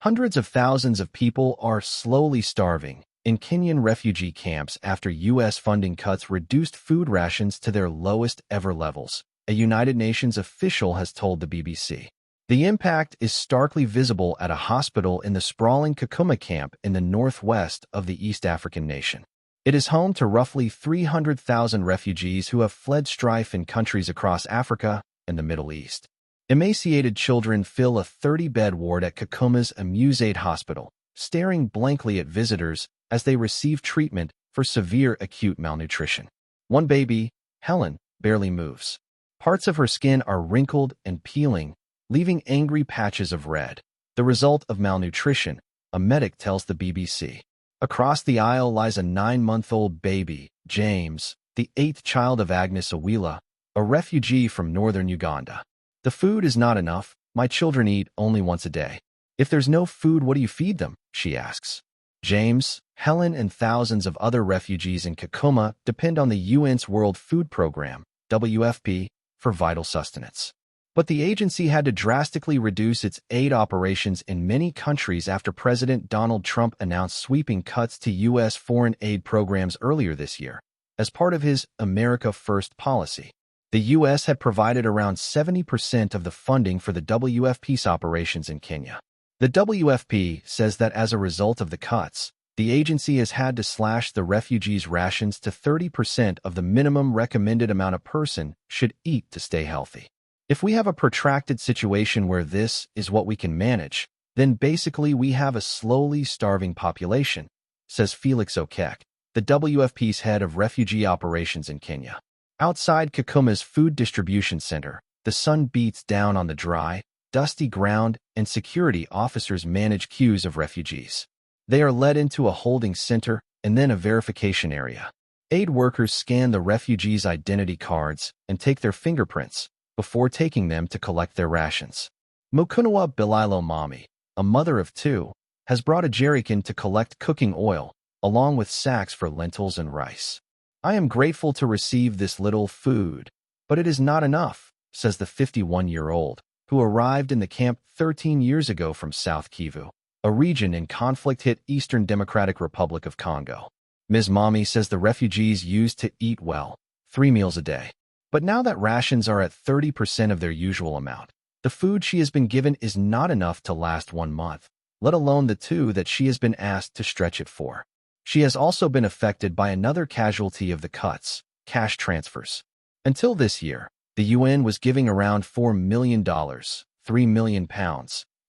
Hundreds of thousands of people are slowly starving in Kenyan refugee camps after U.S. funding cuts reduced food rations to their lowest ever levels, a United Nations official has told the BBC. The impact is starkly visible at a hospital in the sprawling Kakuma camp in the northwest of the East African nation. It is home to roughly 300,000 refugees who have fled strife in countries across Africa and the Middle East. Emaciated children fill a 30-bed ward at Kakuma's Amusade Hospital, staring blankly at visitors as they receive treatment for severe acute malnutrition. One baby, Helen, barely moves. Parts of her skin are wrinkled and peeling, leaving angry patches of red. The result of malnutrition, a medic tells the BBC. Across the aisle lies a 9-month-old baby, James, the 8th child of Agnes Awila, a refugee from northern Uganda. The food is not enough. My children eat only once a day. If there's no food, what do you feed them? She asks. James, Helen, and thousands of other refugees in Kakuma depend on the UN's World Food Program, WFP, for vital sustenance. But the agency had to drastically reduce its aid operations in many countries after President Donald Trump announced sweeping cuts to U.S. foreign aid programs earlier this year. As part of his America First policy, the U.S. had provided around 70% of the funding for the WFP's operations in Kenya. The WFP says that as a result of the cuts, the agency has had to slash the refugees' rations to 30% of the minimum recommended amount a person should eat to stay healthy. If we have a protracted situation where this is what we can manage, then basically we have a slowly starving population, says Felix Okek, the WFP's head of refugee operations in Kenya. Outside Kakuma's food distribution center, the sun beats down on the dry, dusty ground, and security officers manage queues of refugees. They are led into a holding center and then a verification area. Aid workers scan the refugees' identity cards and take their fingerprints before taking them to collect their rations. Mukunwa Bililo Mami, a mother of 2, has brought a jerrycan to collect cooking oil, along with sacks for lentils and rice. I am grateful to receive this little food, but it is not enough, says the 51-year-old, who arrived in the camp 13 years ago from South Kivu, a region in conflict-hit Eastern Democratic Republic of Congo. Ms. Mami says the refugees used to eat well, 3 meals a day. But now that rations are at 30% of their usual amount, the food she has been given is not enough to last 1 month, let alone the 2 that she has been asked to stretch it for. She has also been affected by another casualty of the cuts, cash transfers. Until this year, the UN was giving around $4 million, £3 million,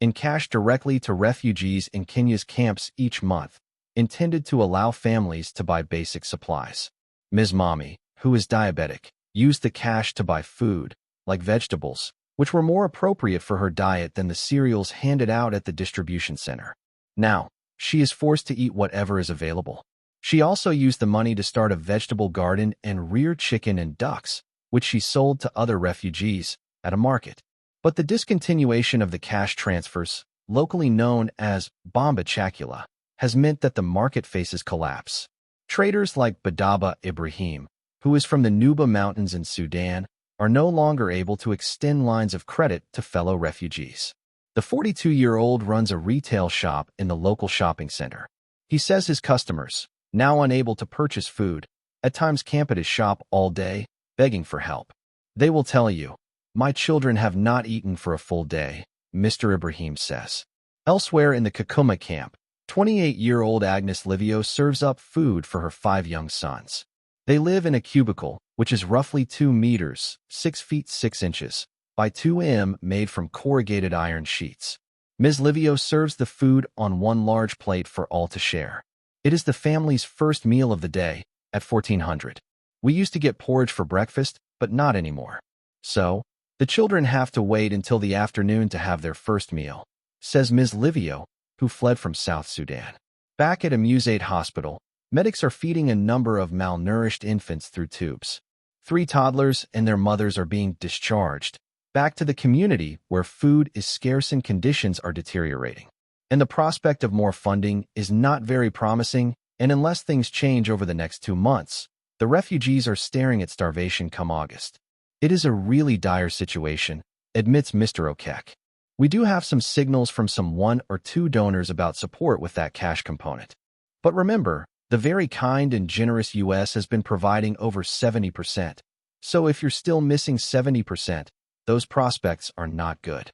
in cash directly to refugees in Kenya's camps each month, intended to allow families to buy basic supplies. Ms. Mami, who is diabetic, used the cash to buy food, like vegetables, which were more appropriate for her diet than the cereals handed out at the distribution center. Now, she is forced to eat whatever is available. She also used the money to start a vegetable garden and rear chicken and ducks, which she sold to other refugees at a market. But the discontinuation of the cash transfers, locally known as Bomba Chakula, has meant that the market faces collapse. Traders like Badaba Ibrahim, who is from the Nuba Mountains in Sudan, are no longer able to extend lines of credit to fellow refugees. The 42-year-old runs a retail shop in the local shopping center. He says his customers, now unable to purchase food, at times camp at his shop all day, begging for help. They will tell you, "My children have not eaten for a full day," Mr. Ibrahim says. Elsewhere in the Kakuma camp, 28-year-old Agnes Livio serves up food for her 5 young sons. They live in a cubicle, which is roughly 2 meters, 6 feet 6 inches, by 2 m made from corrugated iron sheets. Ms. Livio serves the food on one large plate for all to share. It is the family's first meal of the day, at 1400. We used to get porridge for breakfast, but not anymore. So, the children have to wait until the afternoon to have their first meal, says Ms. Livio, who fled from South Sudan. Back at Amusade Hospital, medics are feeding a number of malnourished infants through tubes. 3 toddlers and their mothers are being discharged, back to the community where food is scarce and conditions are deteriorating. And the prospect of more funding is not very promising, and unless things change over the next 2 months, the refugees are staring at starvation come August. It is a really dire situation, admits Mr. Okek. We do have some signals from some 1 or 2 donors about support with that cash component. But remember, the very kind and generous US has been providing over 70%. So if you're still missing 70%, those prospects are not good.